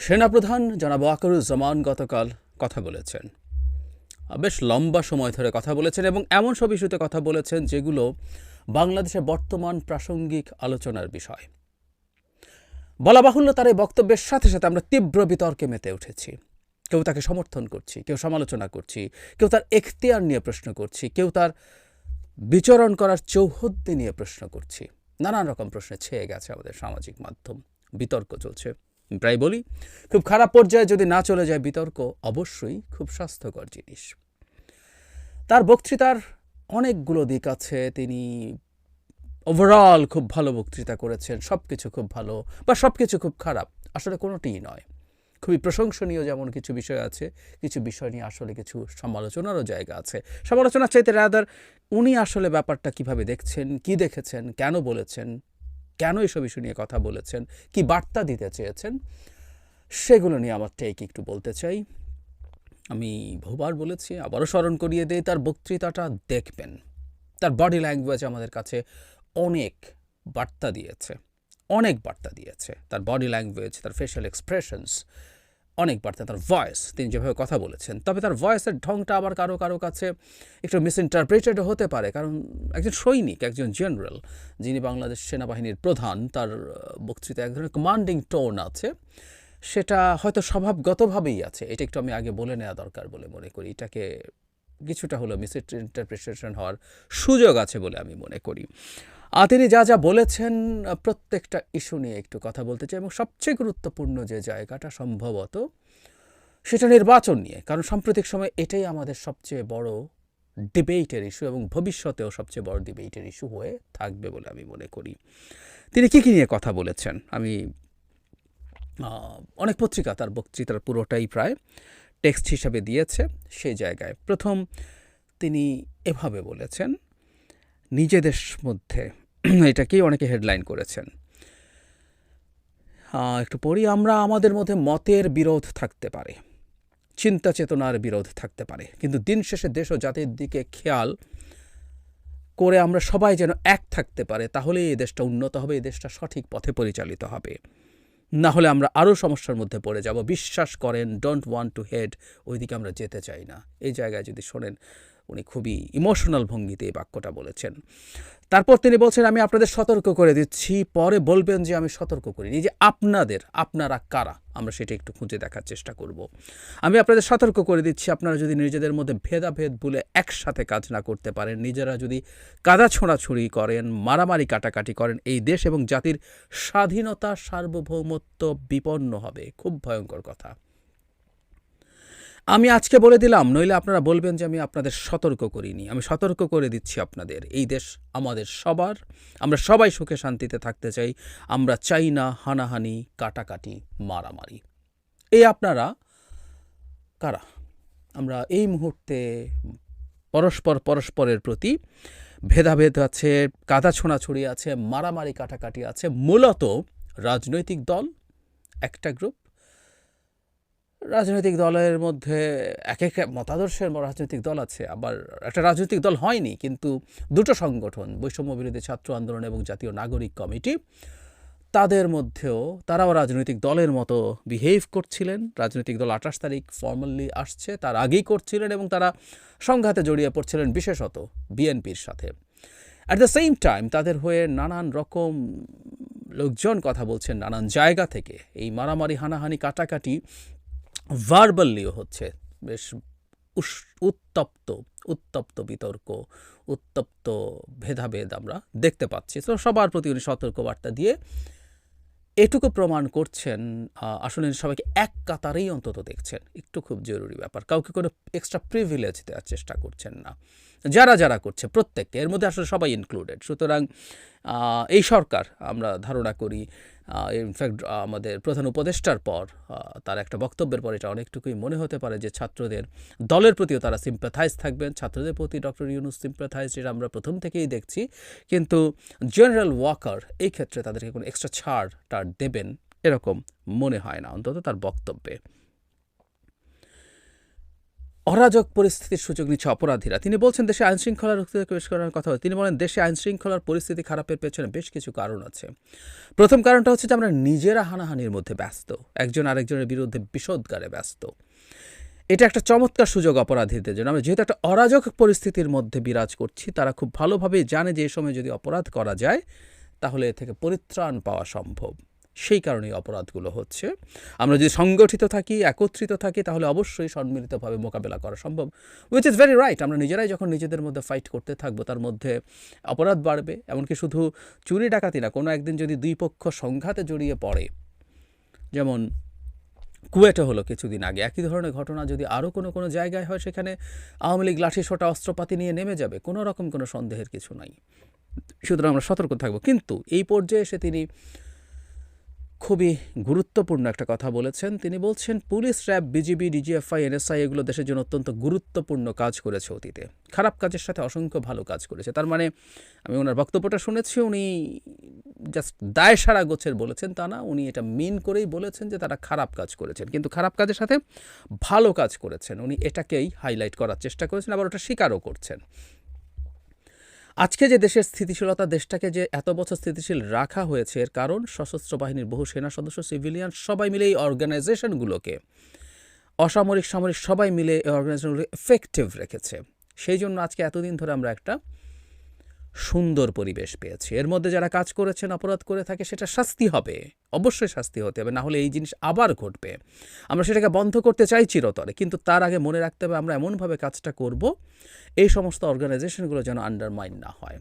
সেনাপ্রধান জনাব ওয়াকারুজ্জামান গতকাল কথা বলেছেন। বেশ লম্বা সময় ধরে কথা বলেছেন এবং এমন সব ইস্যুতে কথা বলেছেন যেগুলো বাংলাদেশের বর্তমান প্রাসঙ্গিক আলোচনার বিষয়। বলা বাহুল্য, তার এই বক্তব্যের সাথে সাথে আমরা তীব্র বিতর্কে মেতে উঠেছি। কেউ তাকে সমর্থন করছি, কেউ সমালোচনা করছি, কেউ তার এখতিয়ার নিয়ে প্রশ্ন করছি, কেউ তার বিচরণ করার চৌহদ্দি নিয়ে প্রশ্ন করছি। নানান রকম প্রশ্নে ছেয়ে গেছে আমাদের সামাজিক মাধ্যম, বিতর্ক চলছে। প্রায় বলি, খুব খারাপ পর্যায়ে যদি না চলে যায় বিতর্ক, অবশ্যই খুব স্বাস্থ্যকর জিনিস। তার বক্তৃতার অনেকগুলো দিক আছে। তিনি ওভারঅল খুব ভালো বক্তৃতা করেছেন, সব কিছু খুব ভালো বা সব কিছু খুব খারাপ, আসলে কোনোটিই নয়। খুবই প্রশংসনীয় যেমন কিছু বিষয় আছে, কিছু বিষয় নিয়ে আসলে কিছু সমালোচনারও জায়গা আছে। সমালোচনার চাইতে রাদার উনি আসলে ব্যাপারটা কিভাবে দেখছেন, কি দেখেছেন, কেন বলেছেন, কেন এসব ইস্যু নিয়ে কথা বলেছেন, কি বার্তা দিতে চেয়েছেন, সেগুলো নিয়ে আমার টেক একটু বলতে চাই। আমি বহুবার বলেছি, আবারও স্মরণ করিয়ে দিই, তার বক্তৃতাটা দেখবেন। তার বডি ল্যাঙ্গুয়েজ আমাদের কাছে অনেক বার্তা দিয়েছে, অনেক বার্তা দিয়েছে। তার বডি ল্যাঙ্গুয়েজ, তার ফেশিয়াল এক্সপ্রেশনস অনেক বার্তা। তার ভয়েস, তিনি যেভাবে কথা বলেছেন, তবে তার ভয়েসের ঢংটা আবার কারো কারো কাছে একটু মিসইন্টারপ্রেটেডও হতে পারে। কারণ একজন সৈনিক, একজন জেনারেল, যিনি বাংলাদেশ সেনাবাহিনীর প্রধান, তার বক্তৃতায় এক ধরনের কমান্ডিং টোন আছে, সেটা হয়তো স্বভাবগতভাবেই আছে। এটা একটু আমি আগে বলে নেওয়া দরকার বলে মনে করি। এটাকে কিছুটা হলো মিসইন্টারপ্রিটেশন হওয়ার সুযোগ আছে বলে আমি মনে করি। তিনি যা যা বলেছেন, প্রত্যেকটা ইস্যু নিয়ে একটু কথা বলতে চাই এবং সবচেয়ে গুরুত্বপূর্ণ যে জায়গাটা সম্ভবত সেটা নির্বাচন নিয়ে। কারণ সাম্প্রতিক সময়ে এটাই আমাদের সবচেয়ে বড় ডিবেটের ইস্যু এবং ভবিষ্যতেও সবচেয়ে বড় ডিবেটের ইস্যু হয়ে থাকবে বলে আমি মনে করি। তিনি কী কী নিয়ে কথা বলেছেন, আমি অনেক পত্রিকা তার বক্তৃতার পুরোটাই প্রায় টেক্সট হিসাবে দিয়েছে। সেই জায়গায় প্রথম তিনি এভাবে বলেছেন নিজেদের মধ্যে, এটাকেই অনেকে হেডলাইন করেছেন, একটু পড়ি, আমরা আমাদের মধ্যে মতের বিরোধ থাকতে পারে, চিন্তা চেতনার বিরোধ থাকতে পারে, কিন্তু দিন শেষে দেশ ও জাতির দিকে খেয়াল করে আমরা সবাই যেন এক থাকতে পারে, তাহলে এই দেশটা উন্নত হবে, এই দেশটা সঠিক পথে পরিচালিত হবে। না হলে আমরা আরও সমস্যার মধ্যে পড়ে যাব। বিশ্বাস করেন, ডোন্ট ওয়ান্ট টু হেড, ওইদিকে আমরা যেতে চাই না। এই জায়গায় যদি শোনেন, উনি খুবই ইমোশনাল ভঙ্গিতে এই বাক্যটা বলেছেন। তারপর তিনি বলছেন, আমি আপনাদের সতর্ক করে দিচ্ছি, পরে বলবেন যে আমি সতর্ক করিনি। যে আপনারা কারা, আমরা সেটা একটু খুঁজে দেখার চেষ্টা করব। আমি আপনাদের সতর্ক করে দিচ্ছি, আপনারা যদি নিজেদের মধ্যে ভেদাভেদ ভুলে একসাথে কাজ না করতে পারেন, নিজেরা যদি কাদা ছোঁড়াছুড়ি করেন, মারামারি কাটাকাটি করেন, এই দেশ এবং জাতির স্বাধীনতা, সার্বভৌমত্ব বিপন্ন হবে। খুব ভয়ঙ্কর কথা। আমি আজকে বলে দিলাম, নইলে আপনারা বলবেন যে আমি আপনাদের সতর্ক করিনি। আমি সতর্ক করে দিচ্ছি আপনাদের, এই দেশ আমাদের সবার, আমরা সবাই সুখে শান্তিতে থাকতে চাই। আমরা চাই না হানাহানি, কাটাকাটি, মারামারি। এই আপনারা কারা? আমরা এই মুহূর্তে পরস্পরের প্রতি ভেদাভেদ আছে, কাদা ছোঁড়াছুড়ি আছে, মারামারি কাটাকাটি আছে, মূলত রাজনৈতিক দল, একটা গ্রুপ, রাজনৈতিক দলের মধ্যে এক এক মতাদর্শের রাজনৈতিক দল আছে, আবার একটা রাজনৈতিক দল হয়নি কিন্তু দুটো সংগঠন, বৈষম্য বিরোধী ছাত্র আন্দোলন এবং জাতীয় নাগরিক কমিটি, তাদের মধ্যেও তারাও রাজনৈতিক দলের মতো বিহেভ করছিলেন। রাজনৈতিক দল 28 তারিখ ফর্মালি আসছে, তার আগেই করছিলেন এবং তারা সংঘাতে জড়িয়ে পড়ছিলেন, বিশেষত বিএনপির সাথে। অ্যাট দ্য সেম টাইম তাদের হয়ে নানান রকম লোকজন কথা বলছেন নানান জায়গা থেকে। এই মারামারি, হানাহানি, কাটাকাটি ভার্বালিও হচ্ছে। বেশ উত্তপ্ত বিতর্ক, উত্তপ্ত ভেদাভেদ আমরা দেখতে পাচ্ছি। তো সবার প্রতি উনি সতর্কবার্তা দিয়ে এটুকু প্রমাণ করছেন, আসলে সবাইকে এক কাতারেই অন্তত দেখছেন, একটু খুব জরুরি ব্যাপার। কাউকে কোনো এক্সট্রা প্রিভিলেজ দেওয়ার চেষ্টা করছেন না। যারা যারা করছে প্রত্যেককে, এর মধ্যে আসলে সবাই ইনক্লুডেড। সুতরাং এই সরকার, আমরা ধারণা করি, ইনফ্যাক্ট আমাদের প্রধান উপদেষ্টার পর তার একটা বক্তব্যের পর এটা অনেকটুকুই মনে হতে পারে যে ছাত্রদের দলের প্রতিও তারা সিম্প্যাথাইজ থাকবেন। ছাত্রদের প্রতি ডক্টর ইউনূস সিম্প্যাথাইজ, এটা আমরা প্রথম থেকেই দেখছি। কিন্তু জেনারেল ওয়াকার এই ক্ষেত্রে তাদেরকে কোনো এক্সট্রা ছাড় দেবেন এরকম মনে হয় না, অন্তত তার বক্তব্যে। অরাজক পরিস্থিতির সুযোগ নিচ্ছে অপরাধীরা। তিনি বলছেন দেশে আইনশৃঙ্খলা রক্ষা করার কথা। তিনি বলেন দেশে আইনশৃঙ্খলার পরিস্থিতি খারাপের পেছনে বেশ কিছু কারণ আছে। প্রথম কারণটা হচ্ছে যে আমরা নিজেরা হানাহানির মধ্যে ব্যস্ত, একজন আরেকজনের বিরুদ্ধে বিষোদ্গারে ব্যস্ত। এটা একটা চমৎকার সুযোগ অপরাধীদের জন্য। আমরা যেহেতু একটা অরাজক পরিস্থিতির মধ্যে বিরাজ করছি, তারা খুব ভালোভাবেই জানে যে এই সময় যদি অপরাধ করা যায় তাহলে এ থেকে পরিত্রাণ পাওয়া সম্ভব। সেই কারণেই অপরাধগুলো হচ্ছে। আমরা যদি সংগঠিত থাকি, একত্রিত থাকি, তাহলে অবশ্যই সম্মিলিতভাবে মোকাবেলা করা সম্ভব, উইচ ইজ ভেরি রাইট। আমরা নিজেরাই যখন নিজেদের মধ্যে ফাইট করতে থাকবো, তার মধ্যে অপরাধ বাড়বে। এমনকি শুধু চুরি ডাকাতি না, কোনো একদিন যদি দুই পক্ষ সংঘাতে জড়িয়ে পড়ে, যেমন কুয়েটে হলো কিছুদিন আগে, একই ধরনের ঘটনা যদি আরও কোনো জায়গায় হয়, সেখানে আওয়ামী লীগ লাঠি সোটা অস্ত্রপাতি নিয়ে নেমে যাবে, কোনো রকম কোনো সন্দেহের কিছু নাই। সুতরাং আমরা সতর্ক থাকবো। কিন্তু এই পর্যায়ে এসে তিনি খুবই গুরুত্বপূর্ণ একটা কথা বলেছেন। তিনি বলছেন police, RAB, BGB, DGFI, NSI এগুলো দেশের জন্য অত্যন্ত গুরুত্বপূর্ণ কাজ করেছে অতীতে, খারাপ কাজের সাথে অসংখ্য ভালো কাজ করেছে। তার মানে আমি ওনার বক্তব্যটা শুনেছি, উনি জাস্ট দায় সারা গোছের বলেছেন তা না, উনি এটা মিন করেই বলেছেন যে তারা খারাপ কাজ করেছেন, কিন্তু খারাপ কাজের সাথে ভালো কাজ করেছেন। উনি এটাকেই হাইলাইট করার চেষ্টা করেছেন, আবার ওটা স্বীকারও করছেন। আজকে যে দেশের স্থিতিশীলতা, দেশটাকে যে এত বছর স্থিতিশীল রাখা হয়েছে, এর কারণ সশস্ত্র বাহিনীর বহু সেনা সদস্য, সিভিলিয়ান সবাই মিলে এই অর্গানাইজেশনগুলোকে, অসামরিক সামরিক সবাই মিলে এই অর্গানাইজেশনগুলো এফেক্টিভ রেখেছে। সেই জন্য আজকে এতদিন ধরে আমরা একটা সুন্দর পরিবেশ পেয়েছি। এর মধ্যে যারা কাজ করেছেন, অপরাধ করে থাকে, সেটা শাস্তি হবে, অবশ্যই শাস্তি হতে হবে, না হলে এই জিনিস আবার ঘটবে। আমরা সেটাকে বন্ধ করতে চাই চিরতরে, কিন্তু তার আগে মনে রাখতে হবে আমরা এমনভাবে কাজটা করব এই সমস্ত অর্গানাইজেশনগুলো যেন আন্ডারমাইন না হয়।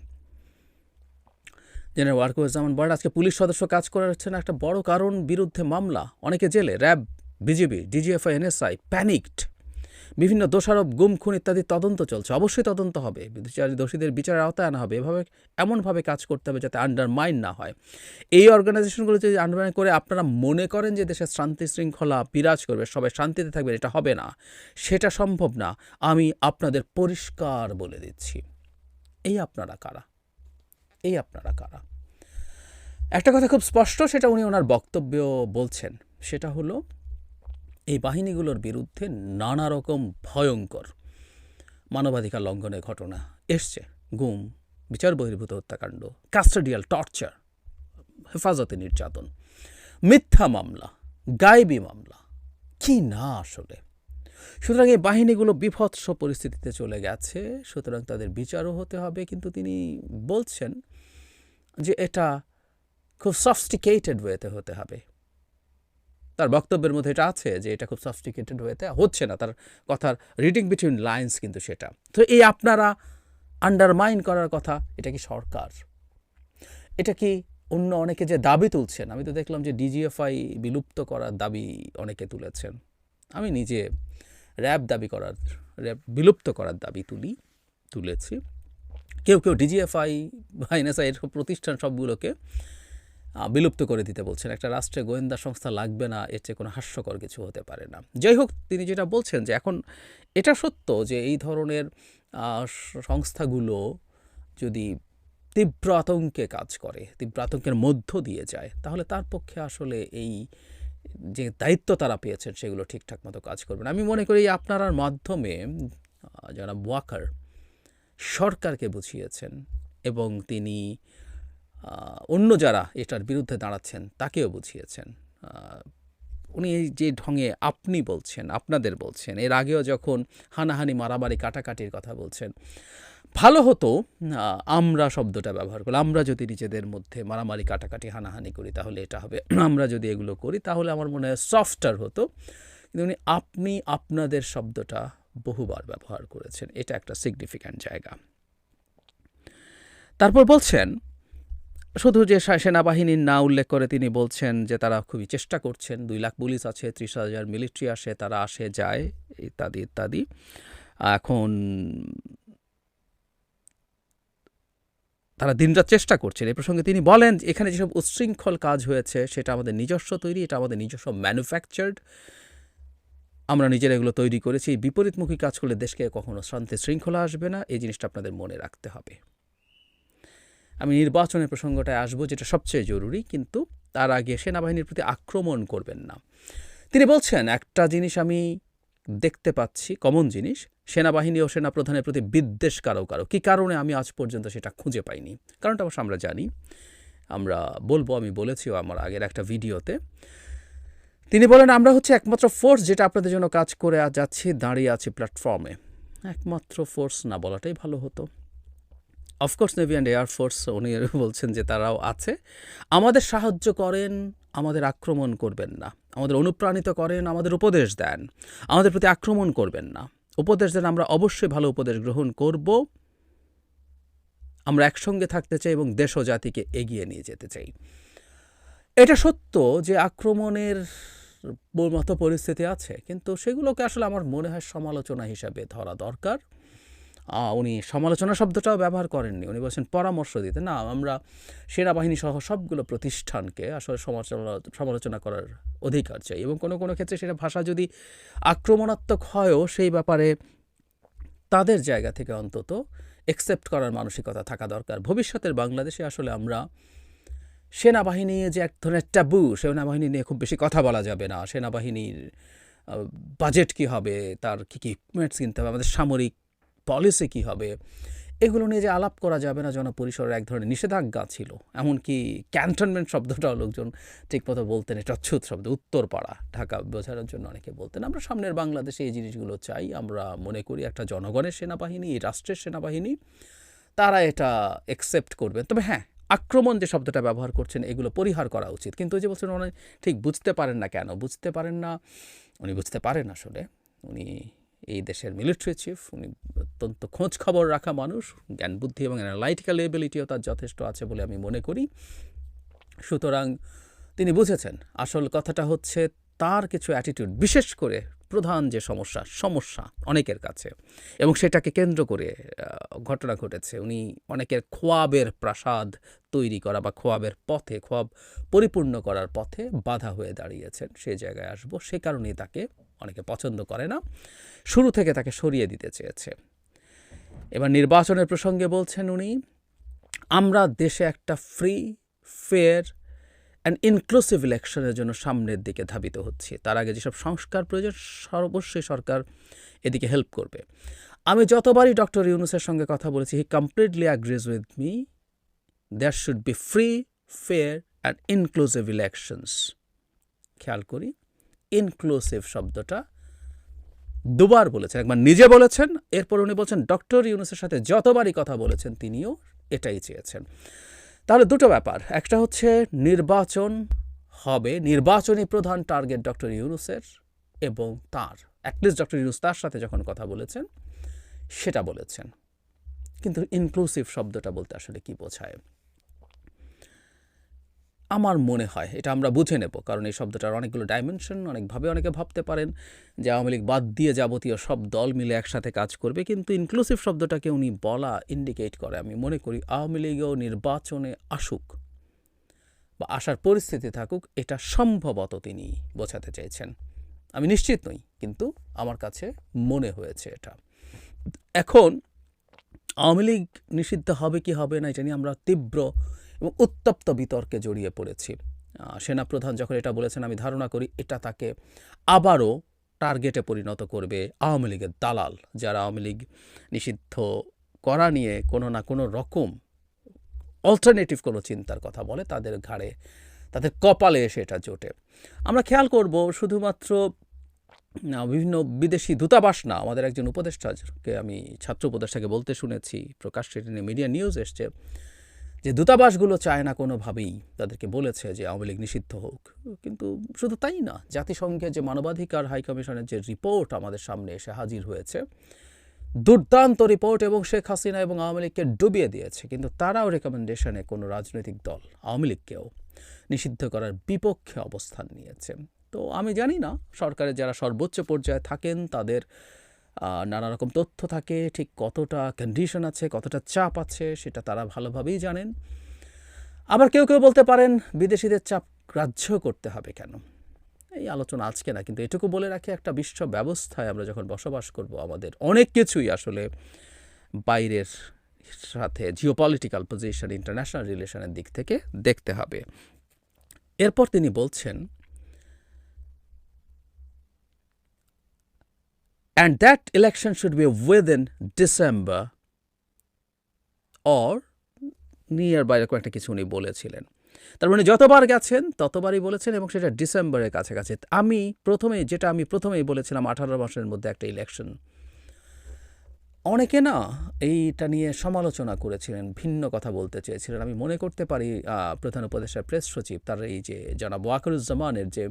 জেনারেল ওয়াকারুজ্জামান বলেন আজকে পুলিশ সদস্য কাজ করাচ্ছে না, একটা বড় কারণ বিরুদ্ধে মামলা, অনেকে জেলে, RAB, BGB, DGFI, NSI panicked, বিভিন্ন দোষারোপ, গুম, খুন ইত্যাদি তদন্ত চলছে। অবশ্যই তদন্ত হবে, দোষীদের বিচারের আওতায় আনা হবে। এমনভাবে কাজ করতে হবে যাতে আন্ডারমাইন না হয়। এই অর্গানাইজেশনগুলো যদি আন্ডারমাইন করে আপনারা মনে করেন যে দেশের শান্তি শৃঙ্খলা বিরাজ করবে, সবাই শান্তিতে থাকবে, এটা হবে না, সেটা সম্ভব না। আমি আপনাদের পরিষ্কার বলে দিচ্ছি। এই আপনারা কারা? একটা কথা খুব স্পষ্ট, সেটা উনি ওনার বক্তব্যেও বলছেন, সেটা হলো এই বাহিনীগুলোর বিরুদ্ধে নানা রকম ভয়ঙ্কর মানবাধিকার লঙ্ঘনের ঘটনা এসছে। গুম, বিচার বহির্ভূত হত্যাকাণ্ড, কাস্টোডিয়াল টর্চার, হেফাজতে নির্যাতন, মিথ্যা মামলা, গায়েবী মামলা, কি না আসলে। সুতরাং এই বাহিনীগুলো বিভৎস পরিস্থিতিতে চলে গেছে, সুতরাং তাদের বিচারও হতে হবে। কিন্তু তিনি বলছেন যে এটা খুব সফিস্টিকেটেড ওয়েতে হতে হবে। তার বক্তব্যের মধ্যে এটা আছে যে এটা খুব সফিস্টিকেটেড ওয়েতে হচ্ছে না, তার কথার রিডিং বিটুইন লাইন্স কিন্তু সেটা। তো এই আপনারা আন্ডারমাইন করার কথা, এটা কি সরকার? এটা কি অন্য অনেকে যে দাবি তুলছেন? আমি তো দেখলাম যে ডিজিএফআই বিলুপ্ত করার দাবি অনেকে তুলেছেন। আমি নিজে র্যাব বিলুপ্ত করার দাবি তুলেছি। কেউ ডিজিএফআই বা এনএসআই এর প্রতিষ্ঠান সবগুলোকে বিলুপ্ত করে দিতে বলছেন। একটা রাষ্ট্রে গোয়েন্দা সংস্থা লাগবে না, এর চেয়ে কোনো হাস্যকর কিছু হতে পারে না। যাই হোক, তিনি যেটা বলছেন যে এখন এটা সত্য যে এই ধরনের সংস্থাগুলো যদি তীব্র আতঙ্কে কাজ করে, তীব্র আতঙ্কের মধ্য দিয়ে যায়, তাহলে তার পক্ষে আসলে এই যে দায়িত্ব তারা পেয়েছেন সেগুলো ঠিকঠাক মতো কাজ করবে না। আমি মনে করি আপনার মাধ্যমে যারা ওয়াকার সরকারকে বুঝিয়েছেন, এবং তিনি অন্য যারা এটার বিরুদ্ধে দাঁড়াচ্ছেন তাকেও বুঝিয়েছেন। উনি এই যে ঢঙে আপনি বলছেন, আপনাদের বলছেন, এর আগেও যখন হানাহানি, মারামারি, কাটাকাটির কথা বলছেন, ভালো হতো আমরা শব্দটা ব্যবহার করলে। আমরা যদি নিজেদের মধ্যে মারামারি, কাটাকাটি, হানাহানি করি তাহলে এটা হবে, আমরা যদি এগুলো করি তাহলে আমার মনে হয় সফটার হতো। কিন্তু উনি আপনি, আপনাদের শব্দটা বহুবার ব্যবহার করেছেন, এটা একটা সিগনিফিক্যান্ট জায়গা। তারপর বলছেন শুধু যে সেনাবাহিনীর না উল্লেখ করে তিনি বলছেন যে তারা খুবই চেষ্টা করছেন, 2 লাখ পুলিশ আছে, 30,000 মিলিটারি আসে, তারা আসে যায় ইত্যাদি ইত্যাদি। এখন তারা দিনরাত চেষ্টা করছেন। এই প্রসঙ্গে তিনি বলেন এখানে যেসব উচ্ছৃঙ্খল কাজ হয়েছে সেটা আমাদের নিজস্ব তৈরি, এটা আমাদের নিজস্ব ম্যানুফ্যাকচার্ড, আমরা নিজেরা এগুলো তৈরি করেছি। বিপরীতমুখী কাজ করলে দেশকে কখনো শান্তি শৃঙ্খলা আসবে না, এই জিনিসটা আপনাদের মনে রাখতে হবে। আমি নির্বাচনের প্রসঙ্গটায় আসবো, যেটা সবচেয়ে জরুরি, কিন্তু তার আগে সেনাবাহিনীর প্রতি আক্রমণ করবেন না। তিনি বলছেন একটা জিনিস আমি দেখতে পাচ্ছি কমন জিনিস, সেনাবাহিনী ও সেনাপ্রধানের প্রতি বিদ্বেষ কারো কারো। কী কারণে আমি আজ পর্যন্ত সেটা খুঁজে পাইনি। কারণটা অবশ্য আমরা জানি, আমরা বলবো, আমি বলেছিও আমার আগের একটা ভিডিওতে। তিনি বলেন, আমরা হচ্ছে একমাত্র ফোর্স যেটা আপনাদের জন্য কাজ করে যাচ্ছি, দাঁড়িয়ে আছি প্ল্যাটফর্মে। একমাত্র ফোর্স না বলাটাই ভালো হতো। অফকোর্স নেভি অ্যান্ড এয়ারফোর্স উনি বলছেন যে তারাও আছে, আমাদের সাহায্য করেন, আমাদের আক্রমণ করবেন না, আমাদের অনুপ্রাণিত করেন, আমাদের উপদেশ দেন, আমাদের প্রতি আক্রমণ করবেন না, উপদেশ দেন, আমরা অবশ্যই ভালো উপদেশ গ্রহণ করব, আমরা একসঙ্গে থাকতে চাই এবং দেশ ও জাতিকে এগিয়ে নিয়ে যেতে চাই। এটা সত্য যে আক্রমণের মতো পরিস্থিতি আছে, কিন্তু সেগুলোকে আসলে আমার মনে হয় সমালোচনা হিসাবে ধরা দরকার। উনি সমালোচনা শব্দটাও ব্যবহার করেননি, উনি বলছেন পরামর্শ দিতে। না, আমরা সেনাবাহিনী সহ সবগুলো প্রতিষ্ঠানকে আসলে সমালোচনা করার অধিকার চাই, এবং কোনো কোনো ক্ষেত্রে সেটা ভাষা যদি আক্রমণাত্মক হয়ও সেই ব্যাপারে তাদের জায়গা থেকে অন্তত একসেপ্ট করার মানসিকতা থাকা দরকার। ভবিষ্যতের বাংলাদেশে আসলে আমরা সেনাবাহিনী যে এক ধরনের ট্যাবু, সেনাবাহিনী নিয়ে খুব বেশি কথা বলা যাবে না, সেনাবাহিনীর বাজেট কী হবে, তার কী কী ইকুইপমেন্টস কিনতে হবে, আমাদের সামরিক পলিসি কী হবে, এগুলো নিয়ে যে আলাপ করা যাবে না জনপরিসরের এক ধরনের নিষেধাজ্ঞা ছিল। এমনকি ক্যান্টনমেন্ট শব্দটাও লোকজন ঠিকমতো বলতেন, এটা অচ্ছুত শব্দ, উত্তরপাড়া ঢাকা বোঝানোর জন্য অনেকে বলতেন। আমরা সামনের বাংলাদেশে এই জিনিসগুলো চাই। আমরা মনে করি একটা জনগণের সেনাবাহিনী, এই রাষ্ট্রের সেনাবাহিনী, তারা এটা একসেপ্ট করবেন। তবে হ্যাঁ, আক্রমণ যে শব্দটা ব্যবহার করছেন এগুলো পরিহার করা উচিত। কিন্তু ওই যে বলছেন উনি ঠিক বুঝতে পারেন না, কেন বুঝতে পারেন না? উনি বুঝতে পারেন আসলে, উনি এই দেশের মিলিটারি চিফ, উনি অত্যন্ত খোঁজ খবর রাখা মানুষ, জ্ঞান বুদ্ধি এবং অ্যানালাইটিক্যাল এবিলিটিও তার যথেষ্ট আছে বলে আমি মনে করি। সুতরাং তিনি বুঝেছেন আসল কথাটা হচ্ছে তার কিছু অ্যাটিটিউড, বিশেষ করে প্রধান যে সমস্যা অনেকের কাছে, এবং সেটাকে কেন্দ্র করে ঘটনা ঘটেছে। উনি অনেকের খোয়াবের প্রাসাদ তৈরি করা বা খোয়াবের পথে, খোয়াব পরিপূর্ণ করার পথে বাধা হয়ে দাঁড়িয়েছেন। সেই জায়গায় আসবো, সে কারণেই তাকে অনেকে পছন্দ করে না, শুরু থেকে তাকে সরিয়ে দিতে চেয়েছে। এবার নির্বাচনের প্রসঙ্গে বলছেন উনি, আমরা দেশে একটা ফ্রি, ফেয়ার অ্যান্ড ইনক্লুসিভ ইলেকশনের জন্য সামনের দিকে ধাবিত হচ্ছে। তার আগে যেসব সংস্কার প্রয়োজন অবশ্যই সরকার এদিকে হেল্প করবে। আমি যতবারই ডক্টর ইউনূসের সঙ্গে কথা বলেছি, he completely agrees with me, there should be free, fair and inclusive elections. খেয়াল করি, ইনক্লুসিভ শব্দটা দুবার বলেছেন, একবার নিজে বলেছেন, এরপর উনি বলছেন ডক্টর ইউনূসের সাথে যতবারই কথা বলেছেন তিনিও এটাই চেয়েছেন। তাহলে দুটো ব্যাপার, একটা হচ্ছে নির্বাচন হবে, নির্বাচনী প্রধান টার্গেট ডক্টর ইউনূসের, এবং তার অ্যাটলিস্ট ডক্টর ইউনূস তার সাথে যখন কথা বলেছেন সেটা বলেছেন। কিন্তু ইনক্লুসিভ শব্দটা বলতে আসলে কি বোঝায়? আমার মনে হয় এটা আমরা বুঝে নেব, কারণ এই শব্দটার অনেকগুলো ডাইমেনশন, অনেকভাবে অনেকে ভাবতে পারেন যে আওয়ামী লীগ বাদ দিয়ে যাবতীয় সব দল মিলে একসাথে কাজ করবে, কিন্তু ইনক্লুসিভ শব্দটাকে উনি বলা ইন্ডিকেট করে আমি মনে করি আওয়ামী লীগও নির্বাচনে আসুক বা আসার পরিস্থিতি থাকুক, এটা সম্ভবত তিনি বোঝাতে চেয়েছেন। আমি নিশ্চিত নই, কিন্তু আমার কাছে মনে হয়েছে এটা। এখন আওয়ামী লীগ নিষিদ্ধ হবে কি হবে না এটা নিয়ে আমরা তীব্র এবং উত্তপ্ত বিতর্কে জড়িয়ে পড়েছি। সেনাপ্রধান যখন এটা বলেছেন, আমি ধারণা করি এটা তাকে আবারও টার্গেটে পরিণত করবে আওয়ামী লীগের দালাল, যারা আওয়ামী লীগ নিষিদ্ধ করা নিয়ে কোনো না কোনো রকম অল্টারনেটিভ কোনো চিন্তার কথা বলে, তাদের ঘাড়ে, তাদের কপালে এসে এটা জোটে। আমরা খেয়াল করব শুধুমাত্র বিভিন্ন বিদেশি দূতাবাস না, আমাদের একজন উপদেষ্টাকে আমি ছাত্র উপদেষ্টাকে বলতে শুনেছি, প্রকাশ্যে মিডিয়া নিউজ এসছে, যে দূতাবাসগুলো চায় না কোনোভাবেই, তাদেরকে বলেছে যে আওয়ামী লীগ নিষিদ্ধ হোক। কিন্তু শুধু তাই না, জাতিসংঘের যে মানবাধিকার হাই কমিশনের যে রিপোর্ট আমাদের সামনে এসে হাজির হয়েছে, দুর্দান্ত রিপোর্ট, এবং শেখ হাসিনা এবং আওয়ামী লীগকে ডুবিয়ে দিয়েছে, কিন্তু তারাও রেকমেন্ডেশনে কোনো রাজনৈতিক দল আওয়ামী লীগকেও নিষিদ্ধ করার বিপক্ষে অবস্থান নিয়েছে। তো আমি জানি না সরকারের যারা সর্বোচ্চ পর্যায়ে থাকেন তাদের নানা রকম তথ্য থাকে, ঠিক কতটা কন্ডিশন আছে, কতটা চাপ আছে সেটা তারা ভালোভাবেই জানেন। আবার কেউ কেউ বলতে পারেন বিদেশিদের চাপ গ্রাহ্য করতে হবে কেন, এই আলোচনা আজকে না, কিন্তু এটুকু বলে রাখি, একটা বিশ্ব ব্যবস্থায় আমরা যখন বসবাস করব, আমাদের অনেক কিছুই আসলে বাইরের সাথে জিওপলিটিক্যাল পজিশন, ইন্টারন্যাশনাল রিলেশনের দিক থেকে দেখতে হবে। এরপর তিনি বলছেন, and that election should be within December or near বাইরে কয়েকটা কিছু উনি বলেছিলেন। তার মানে যতবার গেছেন ততবারই বলেছেন এবং সেটা ডিসেম্বরের কাছাকাছি। আমি প্রথমেই বলেছিলাম 18 মাসের মধ্যে একটা ইলেকশন। অনেকে না এইটা নিয়ে সমালোচনা করেছিলেন, ভিন্ন কথা বলতে চেয়েছিলেন। আমি মনে করতে পারি প্রধান উপদেষ্টা প্রেস সচিব তার এই যে জনাব ওয়াকারুজ্জামানের যে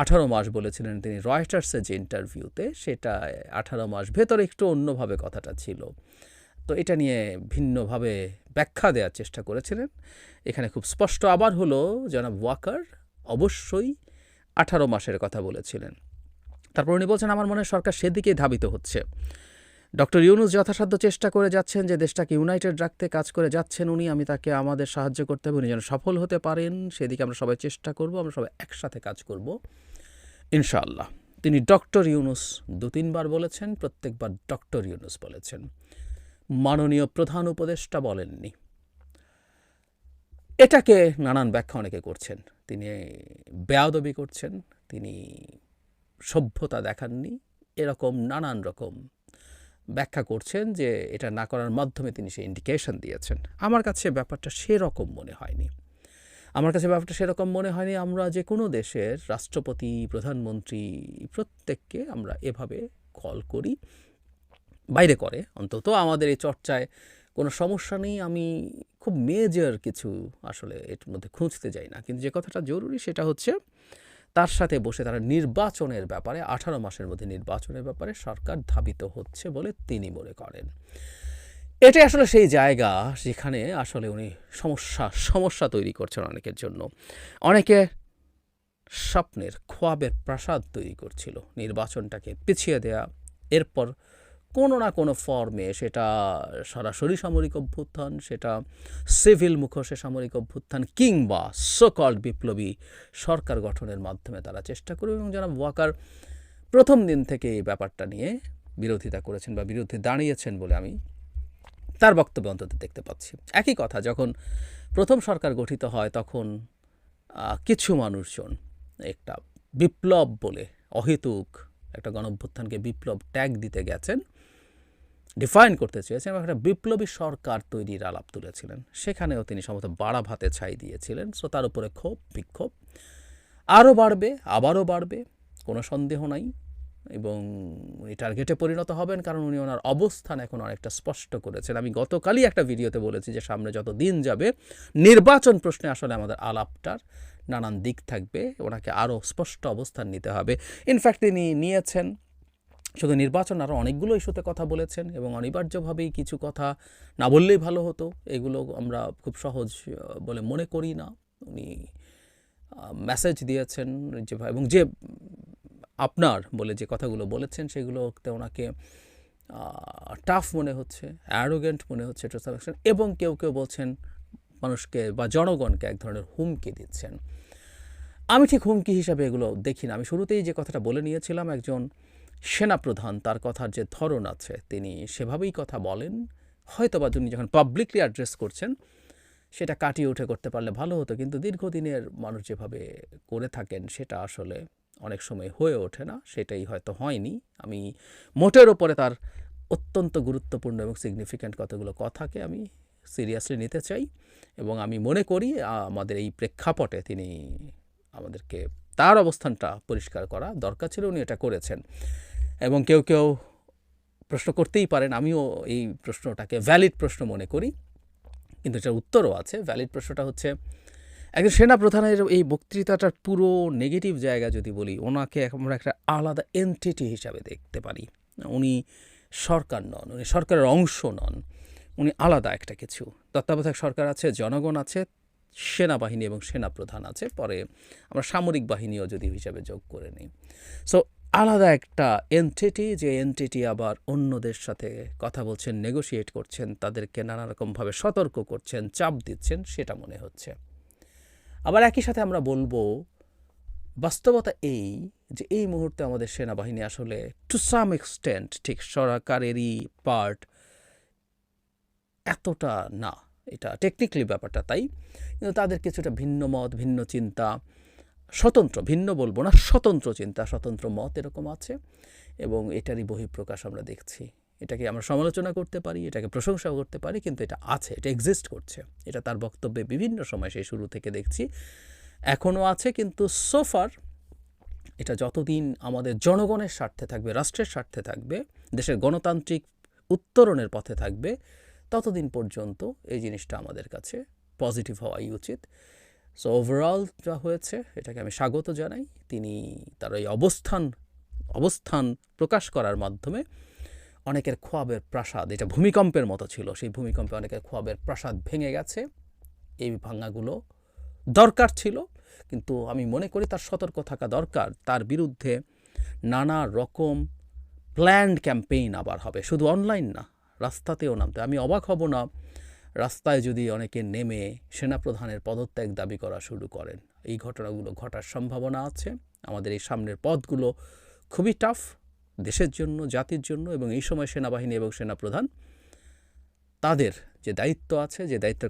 18 মাস বলেছিলেন তিনি রয়টার্সের যে ইন্টারভিউতে, সেটা 18 মাস ভেতরে একটু অন্যভাবে কথাটা ছিল। তো এটা নিয়ে ভিন্নভাবে ব্যাখ্যা দেওয়ার চেষ্টা করেছিলেন। এখানে খুব স্পষ্ট আবার হলো জনাব ওয়াকার অবশ্যই 18 মাসের কথা বলেছিলেন। তারপর উনি বলছেন আমার মনে হয় সরকার সেদিকেই ধাবিত হচ্ছে। ডক্টর ইউনূস যথাসাধ্য চেষ্টা করে যাচ্ছেন যে দেশটাকে ইউনাইটেড রাখতে কাজ করে যাচ্ছেন উনি। আমি তাকে আমাদের সাহায্য করতে হবে, উনি যেন সফল হতে পারেন সেদিকে আমরা সবাই চেষ্টা করব, আমরা সবাই একসাথে কাজ করব ইনশাআল্লাহ। তিনি ডক্টর ইউনূস 2-3 বার বলেছেন, প্রত্যেকবার ডক্টর ইউনূস বলেছেন, মাননীয় প্রধান উপদেষ্টা বলেননি। এটাকে নানান ব্যাখ্যা অনেকে করছেন। তিনি বেয়াদবি করছেন, তিনি সভ্যতা দেখাননি, এরকম নানান রকম ব্যাখ্যা করছেন যে এটা না করার মাধ্যমে তিনি সেই ইন্ডিকেশন দিয়েছেন। আমার কাছে ব্যাপারটা সেরকম মনে হয়নি। আমরা যে কোনো দেশের রাষ্ট্রপতি, প্রধানমন্ত্রী প্রত্যেককে আমরা এভাবে কল করি, বাইরে করে অন্তত আমাদের এই চর্চায় কোনো সমস্যা নেই। আমি খুব মেজর কিছু আসলে এর মধ্যে খুঁজতে যাই না, কিন্তু যে কথাটা জরুরি সেটা হচ্ছে তার সাথে বসে তারা নির্বাচনের ব্যাপারে 18 মাসের মধ্যে নির্বাচনের ব্যাপারে সরকার ধাবিত হচ্ছে বলে তিনি মনে করেন। এটাই আসলে সেই জায়গা যেখানে আসলে উনি সমস্যা তৈরি করছেন অনেকের জন্য। অনেকে স্বপ্নের খোয়াবের প্রাসাদ তৈরি করছিল নির্বাচনটাকে পিছিয়ে দেয়া, এরপর কোনো না কোনো ফর্মে, সেটা সরাসরি সামরিক অভ্যুত্থান, সেটা সিভিল মুখোশে সামরিক অভ্যুত্থান, কিংবা সোকল্ড বিপ্লবী সরকার গঠনের মাধ্যমে তারা চেষ্টা করবে। এবং জনাব ওয়াকার প্রথম দিন থেকে এই ব্যাপারটা নিয়ে বিরোধিতা করেছেন বা বিরুদ্ধে দাঁড়িয়েছেন বলে আমি তার বক্তব্য অন্তত দেখতে পাচ্ছি। একই কথা, যখন প্রথম সরকার গঠিত হয় তখন কিছু মানুষজন একটা বিপ্লব বলে অহেতুক একটা গণঅভ্যুত্থানকে বিপ্লব ট্যাগ দিতে গেছেন, ডিফাইন করতে চেয়েছেন এবং একটা বিপ্লবী সরকার তৈরির আলাপ তুলেছিলেন। সেখানেও তিনি সম্ভবত বাড়া ভাতে ছাই দিয়েছিলেন। সো তার উপরে ক্ষোভ বিক্ষোভ আরও বাড়বে, আবারও বাড়বে, কোনো সন্দেহ নাই। এবং উনি টার্গেটে পরিণত হবেন, কারণ উনি ওনার অবস্থান এখন অনেকটা স্পষ্ট করেছেন। আমি গতকালই একটা ভিডিওতে বলেছি যে সামনে যত দিন যাবে নির্বাচন প্রশ্নে আসলে আমাদের আলাপটার নানান দিক থাকবে, ওনাকে আরও স্পষ্ট অবস্থান নিতে হবে। ইনফ্যাক্ট তিনি নিয়েছেন শুধু নির্বাচন, আরও অনেকগুলো ইস্যুতে কথা বলেছেন এবং অনিবার্যভাবেই কিছু কথা না বললেই ভালো হতো, এগুলো আমরা খুব সহজ বলে মনে করি না। উনি মেসেজ দিয়েছেন এবং যে আপনার বলে যে কথাগুলো বলেছেন সেগুলোতে ওনাকে টাফ মনে হচ্ছে, অ্যারোগেন্ট মনে হচ্ছে টু সাম এক্সটেন্ট, এবং কেউ কেউ বলছেন মানুষকে বা জনগণকে এক ধরনের হুমকি দিচ্ছেন। আমি ঠিক হুমকি হিসাবে এগুলো দেখি না। আমি শুরুতেই যে কথাটা বলে নিয়েছিলাম, একজন সেনাপ্রধান, তার কথার যে ধরন আছে তিনি সেভাবেই কথা বলেন। হয়তোবা তিনি যখন পাবলিকলি অ্যাড্রেস করছেন সেটা কাটিয়ে উঠে করতে পারলে ভালো হতো, কিন্তু দীর্ঘদিনের মানুষ যেভাবে করে থাকেন সেটা আসলে অনেক সময় হয়ে ওঠে না, সেটাই হয়তো হয়নি। আমি মোটের ওপরে তার অত্যন্ত গুরুত্বপূর্ণ এবং সিগনিফিক্যান্ট কতগুলো কথাকে আমি সিরিয়াসলি নিতে চাই এবং আমি মনে করি আমাদের এই প্রেক্ষাপটে তিনি আমাদেরকে তার অবস্থানটা পরিষ্কার করা দরকার ছিল, উনি এটা করেছেন। এবং কেউ কেউ প্রশ্ন করতেই পারেন, আমিও এই প্রশ্নটাকে ভ্যালিড প্রশ্ন মনে করি, কিন্তু এটার উত্তরও আছে। ভ্যালিড প্রশ্নটা হচ্ছে, একজন সেনাপ্রধানের এই বক্তৃতাটার পুরো নেগেটিভ জায়গা যদি বলি, ওনাকে আমরা একটা আলাদা এন্টিটি হিসাবে দেখতে পারি। উনি সরকার নন, উনি সরকারের অংশ নন, উনি আলাদা একটা কিছু। তত্ত্বাবধায়ক সরকার আছে, জনগণ আছে, সেনাবাহিনী এবং সেনাপ্রধান আছে, পরে আমরা সামরিক বাহিনীও যদি হিসাবে যোগ করে নিই। সো আলাদা একটা এন্টিটি, যে এন্টিটি আবার অন্যদের সাথে কথা বলছেন, নেগোশিয়েট করছেন, তাদেরকে নানা রকমভাবে সতর্ক করছেন, চাপ দিচ্ছেন, সেটা মনে হচ্ছে। আবার একই সাথে আমরা বলবো বাস্তবতা এই যে এই মুহূর্তে আমাদের সেনাবাহিনী আসলে টু সাম এক্সটেন্ট ঠিক সরকারেরই পার্ট এতটা না, এটা টেকনিক্যালি ব্যাপারটা তাই, কিন্তু তাদের কিছুটা ভিন্ন মত, ভিন্ন চিন্তা, স্বতন্ত্র, ভিন্ন বলবো না, স্বতন্ত্র চিন্তা, স্বতন্ত্র মত এরকম আছে। এবং এটারই বহিঃপ্রকাশ আমরা দেখছি। এটাকে আমরা সমালোচনা করতে পারি, এটাকে প্রশংসাও করতে পারি, কিন্তু এটা আছে, এটা এক্সিস্ট করছে। এটা তার বক্তব্যে বিভিন্ন সময় সেই শুরু থেকে দেখছি, এখনও আছে। কিন্তু সোফার এটা যতদিন আমাদের জনগণের স্বার্থে থাকবে, রাষ্ট্রের স্বার্থে থাকবে, দেশের গণতান্ত্রিক উত্তরণের পথে থাকবে, ততদিন পর্যন্ত এই জিনিসটা আমাদের কাছে পজিটিভ হওয়াই উচিত। সো ওভারঅল যা হয়েছে এটাকে আমি স্বাগত জানাই। তিনি তার এই অবস্থান প্রকাশ করার মাধ্যমে অনেকের খোয়াবের প্রাসাদ, এটা ভূমিকম্পের মতো ছিল, সেই ভূমিকম্পে অনেকের খোয়াবের প্রাসাদ ভেঙে গেছে। এই ভাঙাগুলো দরকার ছিল, কিন্তু আমি মনে করি তার সতর্ক থাকা দরকার। তার বিরুদ্ধে নানা রকম প্ল্যান্ড ক্যাম্পেইন আবার হবে, শুধু অনলাইন না, রাস্তাতেও নামতে। আমি অবাক হব না রাস্তায় যদি অনেকে নেমে সেনাপ্রধানের পদত্যাগ দাবি করা শুরু করেন। এই ঘটনাগুলো ঘটার সম্ভাবনা আছে। আমাদের এই সামনের পথগুলো খুবই টাফ দেশের জন্য, জাতির জন্য, এবং এই সময় সেনাবাহিনী এবং সেনাপ্রধান তাদের যে দায়িত্ব আছে, যে দায়িত্বের